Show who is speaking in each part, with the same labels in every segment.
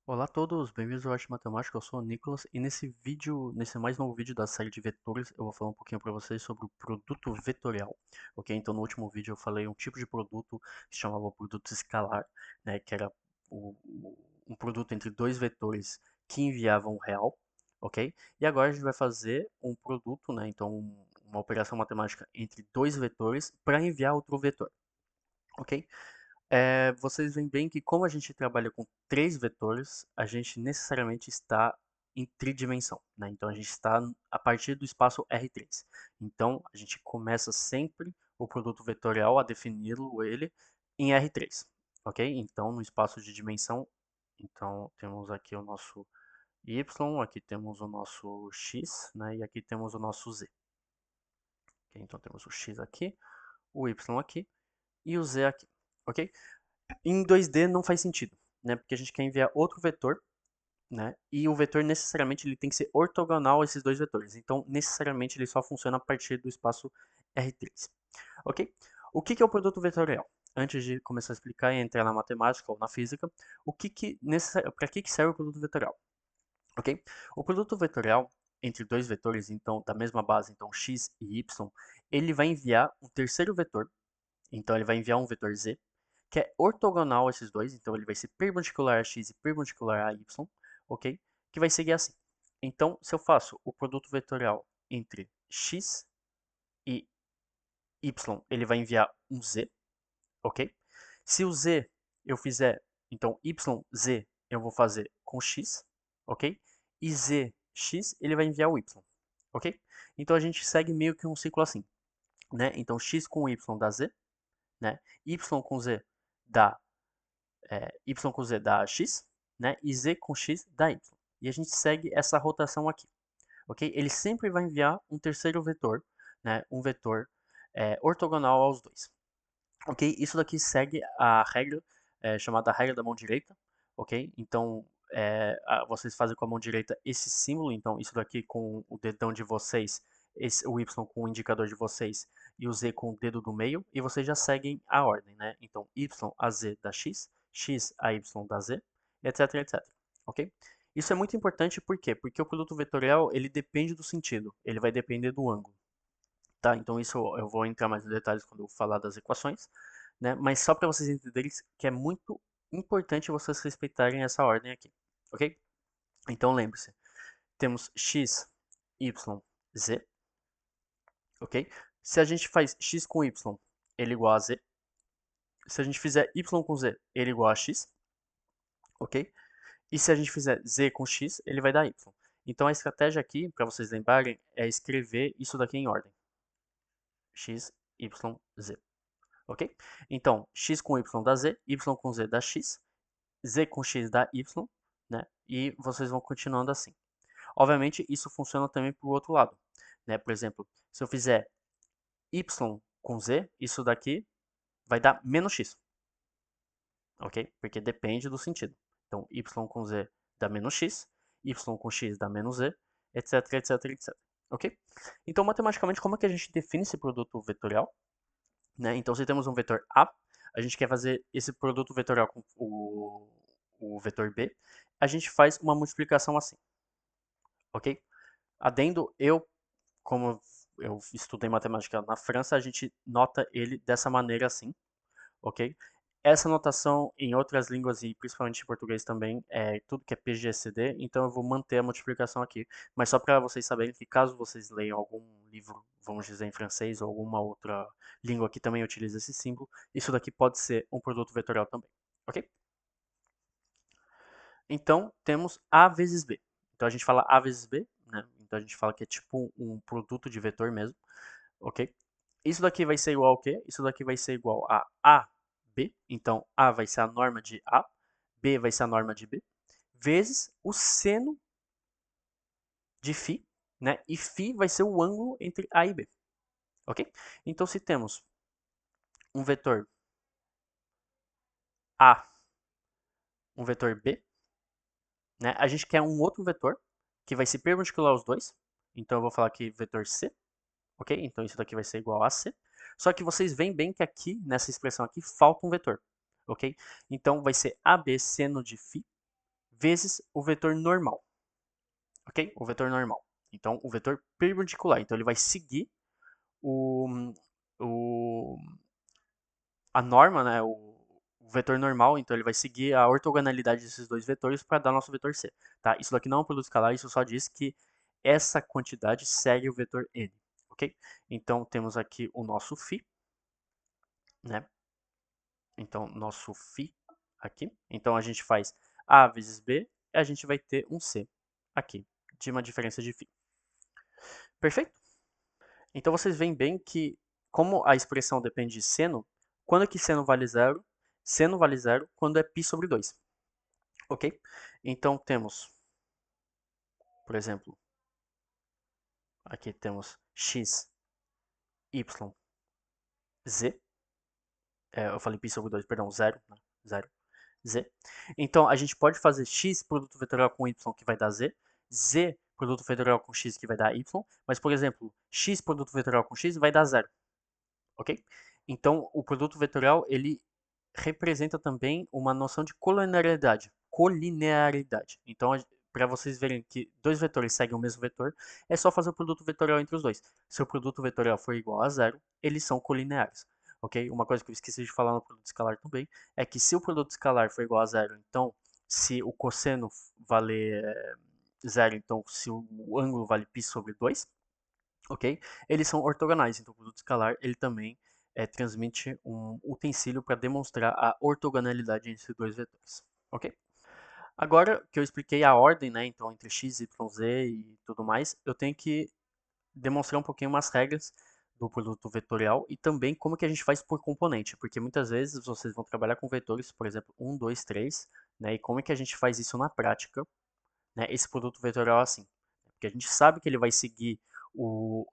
Speaker 1: Olá a todos, bem-vindos ao Arte Matemática, eu sou o Nicolas e nesse vídeo, nesse mais novo vídeo da série de vetores, eu vou falar um pouquinho para vocês sobre o produto vetorial, ok? Então no último vídeo eu falei um tipo de produto que se chamava produto escalar, né, que era um produto entre dois vetores que enviavam um real, ok? E agora a gente vai fazer um produto, né, então uma operação matemática entre dois vetores para enviar outro vetor, ok? Vocês veem bem que como a gente trabalha com três vetores, a gente necessariamente está em tridimensão, né? Então a gente está a partir do espaço R3. Então a gente começa sempre o produto vetorial a defini-lo ele em R3, ok? Então no espaço de dimensão, então temos aqui o nosso Y, aqui temos o nosso X, né? E aqui temos o nosso Z. Ok? Então temos o X aqui, o Y aqui e o Z aqui, ok? Em 2D não faz sentido, né? Porque a gente quer enviar outro vetor, né? E o vetor necessariamente ele tem que ser ortogonal a esses dois vetores. Então, necessariamente ele só funciona a partir do espaço R3. Ok? O que é o produto vetorial? Antes de começar a explicar e entrar na matemática ou na física, para que serve o produto vetorial? Ok? O produto vetorial entre dois vetores, então da mesma base, então x e y, ele vai enviar um terceiro vetor. Então ele vai enviar um vetor z que é ortogonal a esses dois, então ele vai ser perpendicular a x e perpendicular a y, ok? Que vai seguir assim. Então, se eu faço o produto vetorial entre x e y, ele vai enviar um z, ok? Se o z eu fizer, então yz eu vou fazer com x, ok? E zx ele vai enviar o y, ok? Então a gente segue meio que um ciclo assim, né? Então x com y dá z, né? Y com z dá y com z dá x, né? E z com x dá y. E a gente segue essa rotação aqui, ok? Ele sempre vai enviar um terceiro vetor, né? Um vetor ortogonal aos dois, ok? Isso daqui segue a regra chamada regra da mão direita, ok? Então vocês fazem com a mão direita esse símbolo, então isso daqui com o dedão de vocês, o y com o indicador de vocês e o z com o dedo do meio, e vocês já seguem a ordem, né? Então y a z dá x, x a y dá z, etc, etc, ok? Isso é muito importante por quê? Porque o produto vetorial ele depende do sentido, ele vai depender do ângulo. Tá? Então isso eu vou entrar mais em detalhes quando eu falar das equações, né? Mas só para vocês entenderem que é muito importante vocês respeitarem essa ordem aqui, ok? Então lembre-se, temos x, y, z, ok? Se a gente faz x com y, ele é igual a z. Se a gente fizer y com z, ele é igual a x, ok? E se a gente fizer z com x, ele vai dar y. Então a estratégia aqui, para vocês lembrarem, é escrever isso daqui em ordem. X, y, z. Ok? Então, x com y dá z, y com z dá x, z com x dá y, né? E vocês vão continuando assim. Obviamente, isso funciona também para o outro lado, né? Por exemplo, se eu fizer y com z, isso daqui vai dar menos x, ok? Porque depende do sentido. Então, y com z dá menos x, y com x dá menos z, etc, etc, etc. Ok? Então, matematicamente, como é que a gente define esse produto vetorial? Né? Então, se temos um vetor a gente quer fazer esse produto vetorial com o vetor B, a gente faz uma multiplicação assim, ok? Adendo, como eu estudei matemática na França, a gente nota ele dessa maneira assim, ok? Essa notação em outras línguas e principalmente em português também é tudo que é PGCD, então eu vou manter a multiplicação aqui. Mas só para vocês saberem que caso vocês leiam algum livro, vamos dizer em francês ou alguma outra língua que também utiliza esse símbolo, isso daqui pode ser um produto vetorial também, ok? Então temos A vezes B. Então a gente fala A vezes B, né? Então a gente fala que é tipo um produto de vetor mesmo, ok? Isso daqui vai ser igual ao quê? Isso daqui vai ser igual a AB. Então, A vai ser a norma de A, B vai ser a norma de B, vezes o seno de φ, né? E φ vai ser o ângulo entre A e B, ok? Então, se temos um vetor A, um vetor B, né? A gente quer um outro vetor que vai ser perpendicular aos dois. Então, eu vou falar aqui vetor C, ok? Então, isso daqui vai ser igual a C. Só que vocês veem bem que aqui, nessa expressão aqui, falta um vetor, ok? Então, vai ser AB seno de φ vezes o vetor normal, ok? O vetor normal. Então, o vetor perpendicular. Então, ele vai seguir o, o, a norma, né? O vetor normal. Então, ele vai seguir a ortogonalidade desses dois vetores para dar nosso vetor C. Tá? Isso daqui não é um produto escalar, isso só diz que essa quantidade segue o vetor N, ok? Então, temos aqui o nosso φ, né? Então, nosso φ aqui. Então, a gente faz A vezes B e a gente vai ter um C aqui, de uma diferença de φ. Perfeito? Então, vocês veem bem que, como a expressão depende de seno, quando é que seno vale zero? Seno vale zero quando é π sobre 2. Ok? Então, temos, por exemplo, aqui temos x, y, z. Eu falei π sobre 2, perdão, 0, né? 0. Z. Então, a gente pode fazer x produto vetorial com y, que vai dar z, z produto vetorial com x, que vai dar y, mas, por exemplo, x produto vetorial com x vai dar zero, ok? Então, o produto vetorial, ele representa também uma noção de colinearidade. Colinearidade. Então, para vocês verem que dois vetores seguem o mesmo vetor, é só fazer o produto vetorial entre os dois. Se o produto vetorial for igual a zero, eles são colineares. Ok? Uma coisa que eu esqueci de falar no produto escalar também é que se o produto escalar for igual a zero, então se o cosseno valer zero, então se o ângulo vale π sobre 2, ok? Eles são ortogonais, então o produto escalar ele também transmite um utensílio para demonstrar a ortogonalidade entre dois vetores, ok? Agora que eu expliquei a ordem, né, então entre x, y, z e tudo mais, eu tenho que demonstrar um pouquinho umas regras do produto vetorial e também como que a gente faz por componente, porque muitas vezes vocês vão trabalhar com vetores, por exemplo, 1, 2, 3, né, e como é que a gente faz isso na prática, né, esse produto vetorial assim. Porque a gente sabe que ele vai seguir o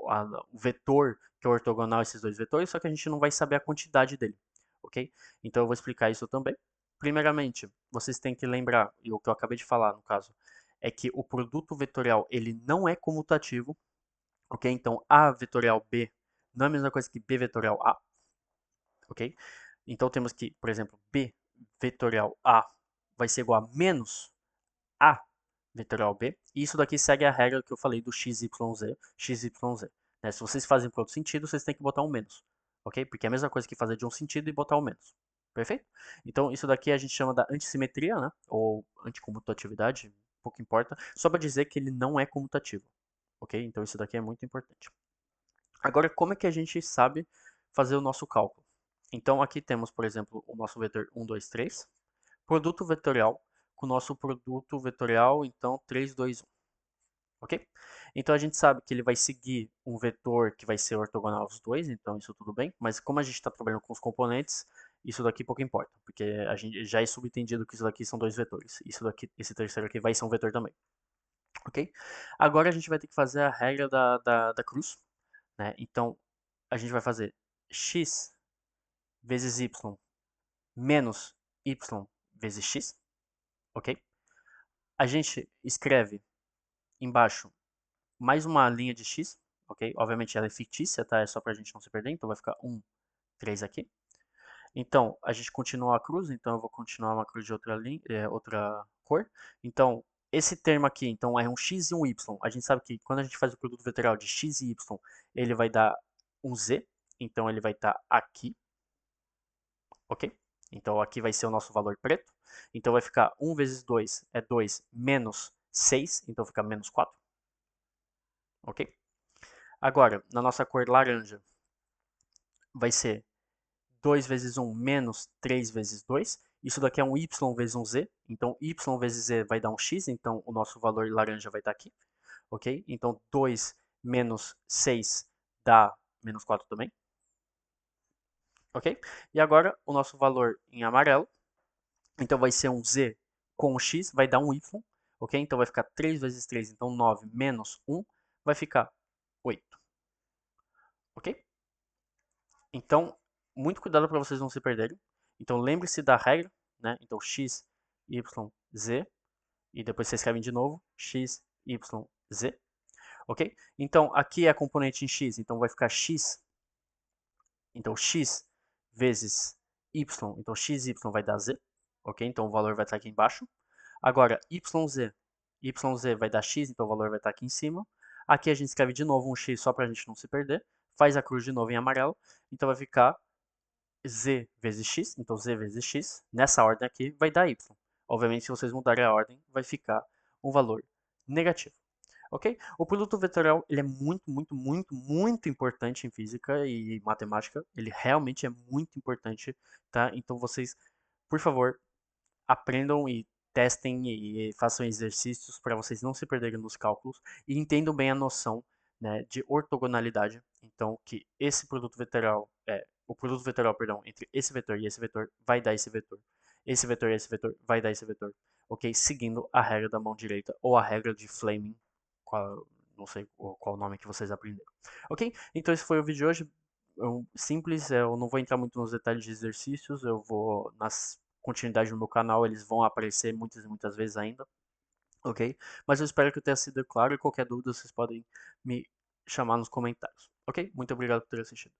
Speaker 1: vetor que é ortogonal a esses dois vetores, só que a gente não vai saber a quantidade dele, ok? Então eu vou explicar isso também. Primeiramente, vocês têm que lembrar, e o que eu acabei de falar no caso, é que o produto vetorial ele não é comutativo, ok? Então A vetorial B não é a mesma coisa que B vetorial A, ok? Então temos que, por exemplo, B vetorial A vai ser igual a menos A vetorial B. E isso daqui segue a regra que eu falei do XYZ, XYZ. Né? Se vocês fazem para outro sentido, vocês têm que botar um menos. Ok? Porque é a mesma coisa que fazer de um sentido e botar um menos. Perfeito? Então, isso daqui a gente chama da antissimetria, né? Ou anticomutatividade, pouco importa. Só para dizer que ele não é comutativo. Ok? Então, isso daqui é muito importante. Agora, como é que a gente sabe fazer o nosso cálculo? Então, aqui temos, por exemplo, o nosso vetor 1, 2, 3. Produto vetorial com o nosso produto vetorial, então 3, 2, 1. Ok? Então a gente sabe que ele vai seguir um vetor que vai ser ortogonal aos dois, então isso tudo bem. Mas como a gente está trabalhando com os componentes, isso daqui pouco importa, porque a gente já é subentendido que isso daqui são dois vetores. Isso daqui, esse terceiro aqui vai ser um vetor também. Ok? Agora a gente vai ter que fazer a regra da cruz, né? Então a gente vai fazer x vezes y menos y vezes x, ok? A gente escreve embaixo mais uma linha de x, ok? Obviamente ela é fictícia, tá? É só pra gente não se perder, então vai ficar 1, 3 aqui. Então, a gente continua a cruz, então eu vou continuar uma cruz de outra, linha, outra cor. Então, esse termo aqui, então é um x e um y. A gente sabe que quando a gente faz o produto vetorial de x e y, ele vai dar um z, então ele vai estar aqui, ok? Então aqui vai ser o nosso valor preto. Então vai ficar 1 vezes 2 é 2 menos 6, então fica menos 4, ok? Agora, na nossa cor laranja, vai ser 2 vezes 1 menos 3 vezes 2. Isso daqui é um y vezes um z. Então, y vezes z vai dar um x. Então, o nosso valor laranja vai estar aqui. Ok? Então, 2 menos 6 dá menos 4 também. Ok? E agora, o nosso valor em amarelo. Então, vai ser um z com um x, vai dar um y. Ok? Então, vai ficar 3 vezes 3, então 9 menos 1, vai ficar 8. Ok? Então, muito cuidado para vocês não se perderem. Então, lembre-se da regra, né? Então, x, y, z. E depois vocês escrevem de novo, x, y, z. Ok? Então, aqui é a componente em x, então vai ficar x. Então, x vezes y, então x, y vai dar z. Ok? Então, o valor vai estar aqui embaixo. Agora, YZ vai dar X, então o valor vai estar aqui em cima. Aqui a gente escreve de novo um X só para a gente não se perder. Faz a cruz de novo em amarelo. Então vai ficar Z vezes X, então Z vezes X. Nessa ordem aqui vai dar Y. Obviamente, se vocês mudarem a ordem, vai ficar um valor negativo. Ok? O produto vetorial ele é muito importante em física e matemática. Ele realmente é muito importante, tá? Então vocês, por favor, aprendam e testem e façam exercícios para vocês não se perderem nos cálculos e entendam bem a noção, né, de ortogonalidade. Então, que esse produto vetorial, o produto vetorial, perdão, entre esse vetor e esse vetor vai dar esse vetor. Esse vetor e esse vetor vai dar esse vetor. Ok? Seguindo a regra da mão direita ou a regra de Fleming, não sei qual o nome que vocês aprenderam. Ok? Então esse foi o vídeo de hoje. Simples, eu não vou entrar muito nos detalhes de exercícios, eu vou nas continuidade no meu canal, eles vão aparecer muitas e muitas vezes ainda, ok? Mas eu espero que tenha sido claro e qualquer dúvida vocês podem me chamar nos comentários, ok? Muito obrigado por ter assistido.